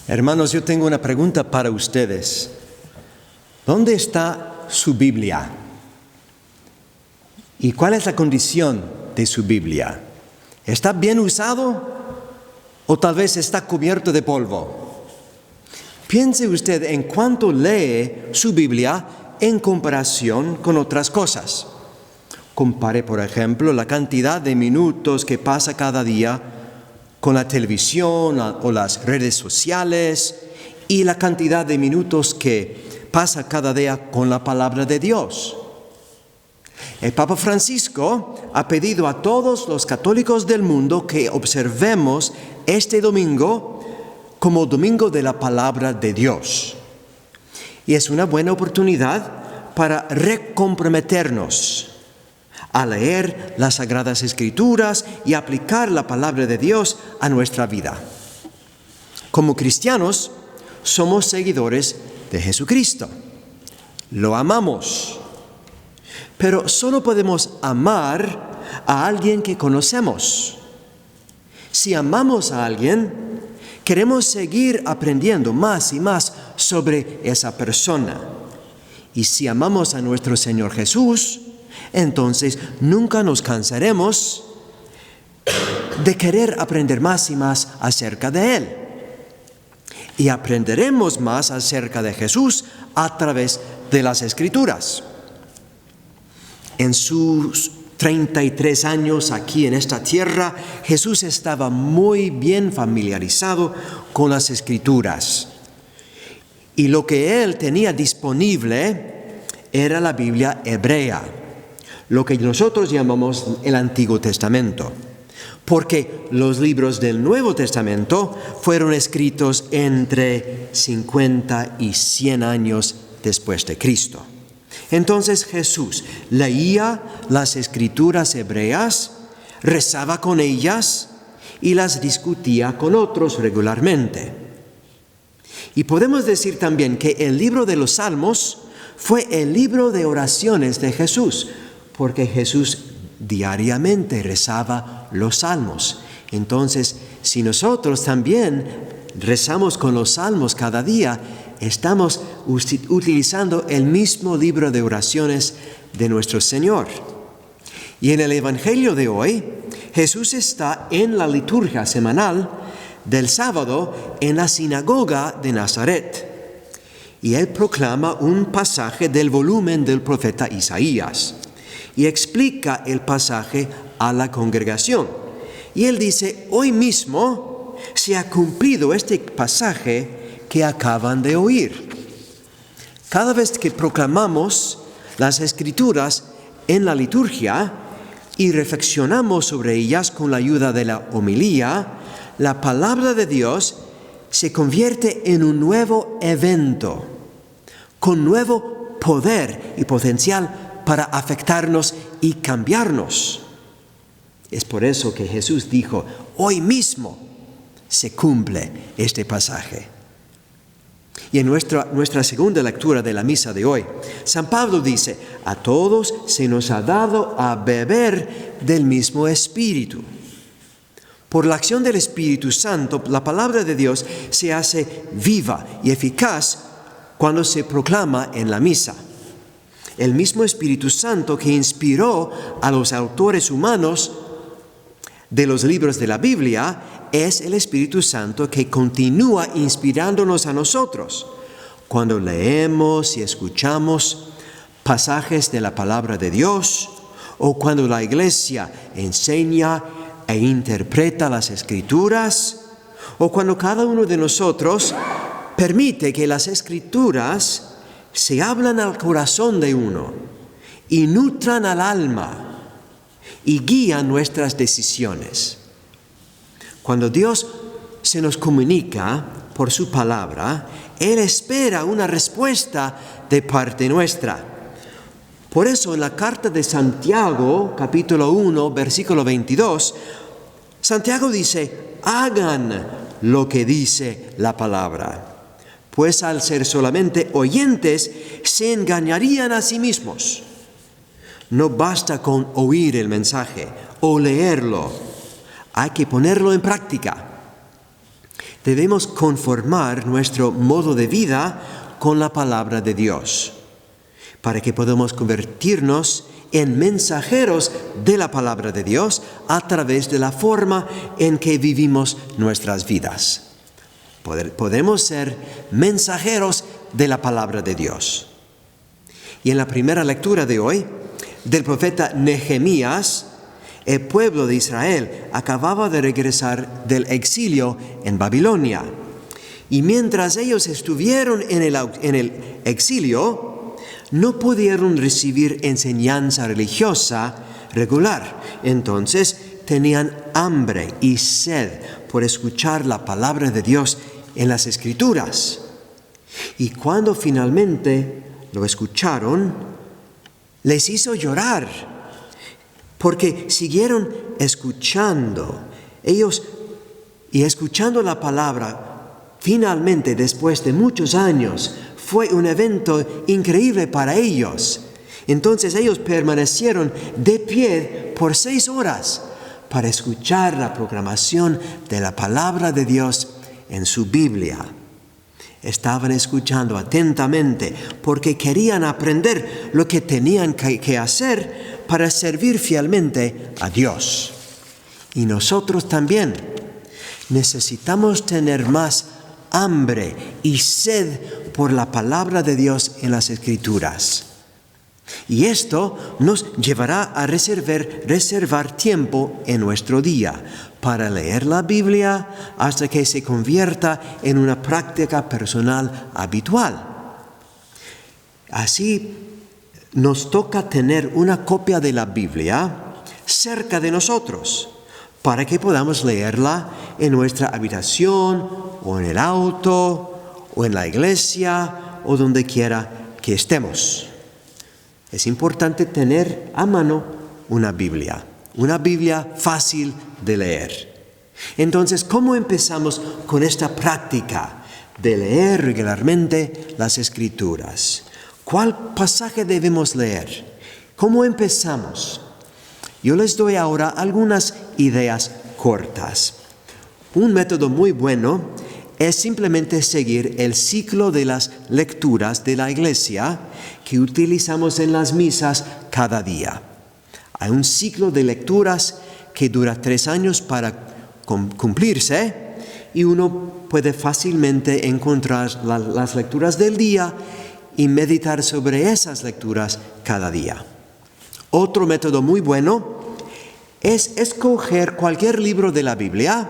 Hermanos, yo tengo una pregunta para ustedes. ¿Dónde está su Biblia? ¿Y cuál es la condición de su Biblia? ¿Está bien usado o tal vez está cubierto de polvo? Piense usted en cuánto lee su Biblia en comparación con otras cosas. Compare, por ejemplo, la cantidad de minutos que pasa cada día con la televisión o las redes sociales y la cantidad de minutos que pasa cada día con la palabra de Dios. El Papa Francisco ha pedido a todos los católicos del mundo que observemos este domingo como domingo de la palabra de Dios. Y es una buena oportunidad para recomprometernos a leer las Sagradas Escrituras y aplicar la palabra de Dios a nuestra vida. Como cristianos, somos seguidores de Jesucristo. Lo amamos. Pero solo podemos amar a alguien que conocemos. Si amamos a alguien, queremos seguir aprendiendo más y más sobre esa persona. Y si amamos a nuestro Señor Jesús, entonces nunca nos cansaremos de querer aprender más y más acerca de Él. Y aprenderemos más acerca de Jesús a través de las Escrituras. En sus 33 años aquí en esta tierra, Jesús estaba muy bien familiarizado con las Escrituras. Y lo que Él tenía disponible era la Biblia hebrea, lo que nosotros llamamos el Antiguo Testamento, porque los libros del Nuevo Testamento fueron escritos entre 50 y 100 años después de Cristo. Entonces Jesús leía las Escrituras hebreas, rezaba con ellas y las discutía con otros regularmente. Y podemos decir también que el libro de los Salmos fue el libro de oraciones de Jesús, porque Jesús diariamente rezaba los salmos. Entonces, si nosotros también rezamos con los salmos cada día, estamos utilizando el mismo libro de oraciones de nuestro Señor. Y en el Evangelio de hoy, Jesús está en la liturgia semanal del sábado en la sinagoga de Nazaret. Y Él proclama un pasaje del volumen del profeta Isaías. Y explica el pasaje a la congregación. Y Él dice, hoy mismo se ha cumplido este pasaje que acaban de oír. Cada vez que proclamamos las Escrituras en la liturgia y reflexionamos sobre ellas con la ayuda de la homilía, la palabra de Dios se convierte en un nuevo evento, con nuevo poder y potencial para afectarnos y cambiarnos. Es por eso que Jesús dijo, hoy mismo se cumple este pasaje. Y en nuestra segunda lectura de la misa de hoy, San Pablo dice, a todos se nos ha dado a beber del mismo Espíritu. Por la acción del Espíritu Santo, la palabra de Dios se hace viva y eficaz cuando se proclama en la misa. El mismo Espíritu Santo que inspiró a los autores humanos de los libros de la Biblia es el Espíritu Santo que continúa inspirándonos a nosotros cuando leemos y escuchamos pasajes de la palabra de Dios o cuando la Iglesia enseña e interpreta las Escrituras o cuando cada uno de nosotros permite que las Escrituras se hablan al corazón de uno y nutran al alma y guían nuestras decisiones. Cuando Dios se nos comunica por su palabra, Él espera una respuesta de parte nuestra. Por eso en la carta de Santiago, capítulo 1, versículo 22, Santiago dice, hagan lo que dice la palabra. Pues al ser solamente oyentes, se engañarían a sí mismos. No basta con oír el mensaje o leerlo. Hay que ponerlo en práctica. Debemos conformar nuestro modo de vida con la palabra de Dios, para que podamos convertirnos en mensajeros de la palabra de Dios a través de la forma en que vivimos nuestras vidas. Podemos ser mensajeros de la palabra de Dios. Y en la primera lectura de hoy, del profeta Nehemías, el pueblo de Israel acababa de regresar del exilio en Babilonia. Y mientras ellos estuvieron en el exilio, no pudieron recibir enseñanza religiosa regular. Entonces tenían hambre y sed por escuchar la palabra de Dios en las Escrituras. Y cuando finalmente lo escucharon, les hizo llorar, porque siguieron escuchando. Ellos, y escuchando la palabra, finalmente, después de muchos años, fue un evento increíble para ellos. Entonces ellos permanecieron de pie por 6 horas para escuchar la proclamación de la palabra de Dios en su Biblia. Estaban escuchando atentamente porque querían aprender lo que tenían que hacer para servir fielmente a Dios. Y nosotros también necesitamos tener más hambre y sed por la palabra de Dios en las Escrituras. Y esto nos llevará a reservar tiempo en nuestro día para leer la Biblia hasta que se convierta en una práctica personal habitual. Así nos toca tener una copia de la Biblia cerca de nosotros para que podamos leerla en nuestra habitación o en el auto o en la iglesia o donde quiera que estemos. Es importante tener a mano una Biblia fácil de leer. Entonces, ¿cómo empezamos con esta práctica de leer regularmente las Escrituras? ¿Cuál pasaje debemos leer? ¿Cómo empezamos? Yo les doy ahora algunas ideas cortas. Un método muy bueno es simplemente seguir el ciclo de las lecturas de la iglesia que utilizamos en las misas cada día. Hay un ciclo de lecturas que dura 3 años para cumplirse y uno puede fácilmente encontrar las lecturas del día y meditar sobre esas lecturas cada día. Otro método muy bueno es escoger cualquier libro de la Biblia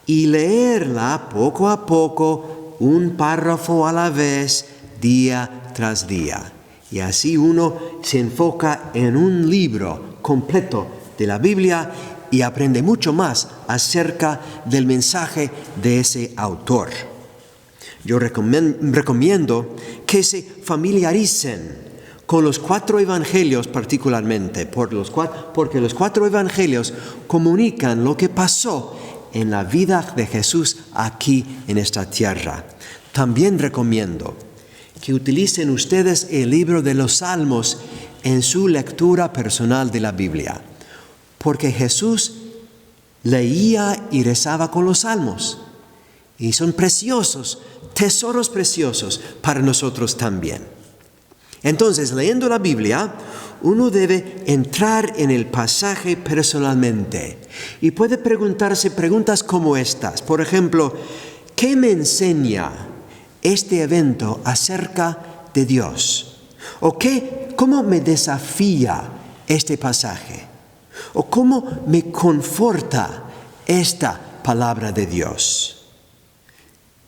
y leerla poco a poco, un párrafo a la vez, día tras día. Y así uno se enfoca en un libro completo de la Biblia y aprende mucho más acerca del mensaje de ese autor. Yo recomiendo que se familiaricen con los 4 evangelios particularmente, porque los 4 evangelios comunican lo que pasó en la vida de Jesús aquí en esta tierra. También recomiendo que utilicen ustedes el libro de los Salmos en su lectura personal de la Biblia, porque Jesús leía y rezaba con los Salmos, y son preciosos, tesoros preciosos para nosotros también. Entonces, leyendo la Biblia, uno debe entrar en el pasaje personalmente y puede preguntarse preguntas como estas. Por ejemplo, ¿qué me enseña este evento acerca de Dios? ¿O cómo me desafía este pasaje? ¿O cómo me conforta esta palabra de Dios?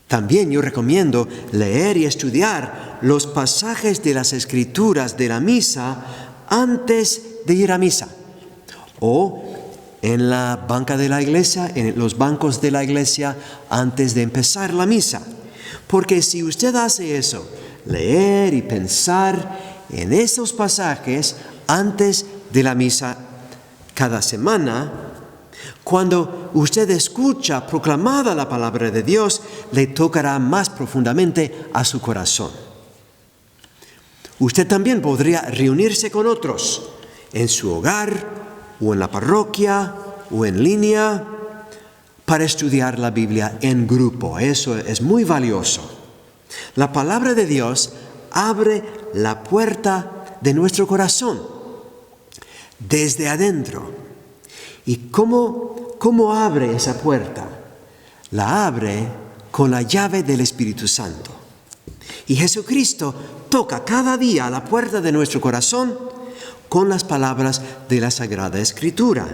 También yo recomiendo leer y estudiar los pasajes de las Escrituras de la misa antes de ir a misa, o en la banca de la iglesia, en los bancos de la iglesia antes de empezar la misa. Porque si usted hace eso, leer y pensar en esos pasajes antes de la misa cada semana, cuando usted escucha proclamada la palabra de Dios, le tocará más profundamente a su corazón. Usted también podría reunirse con otros en su hogar o en la parroquia o en línea para estudiar la Biblia en grupo. Eso es muy valioso. La palabra de Dios abre la puerta de nuestro corazón desde adentro. ¿Y cómo abre esa puerta? La abre con la llave del Espíritu Santo. Y Jesucristo toca cada día a la puerta de nuestro corazón con las palabras de la Sagrada Escritura.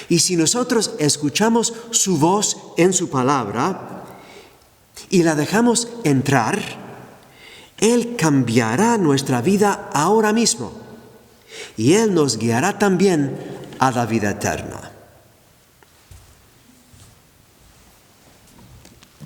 Y si nosotros escuchamos su voz en su palabra y la dejamos entrar, Él cambiará nuestra vida ahora mismo. Y Él nos guiará también a la vida eterna.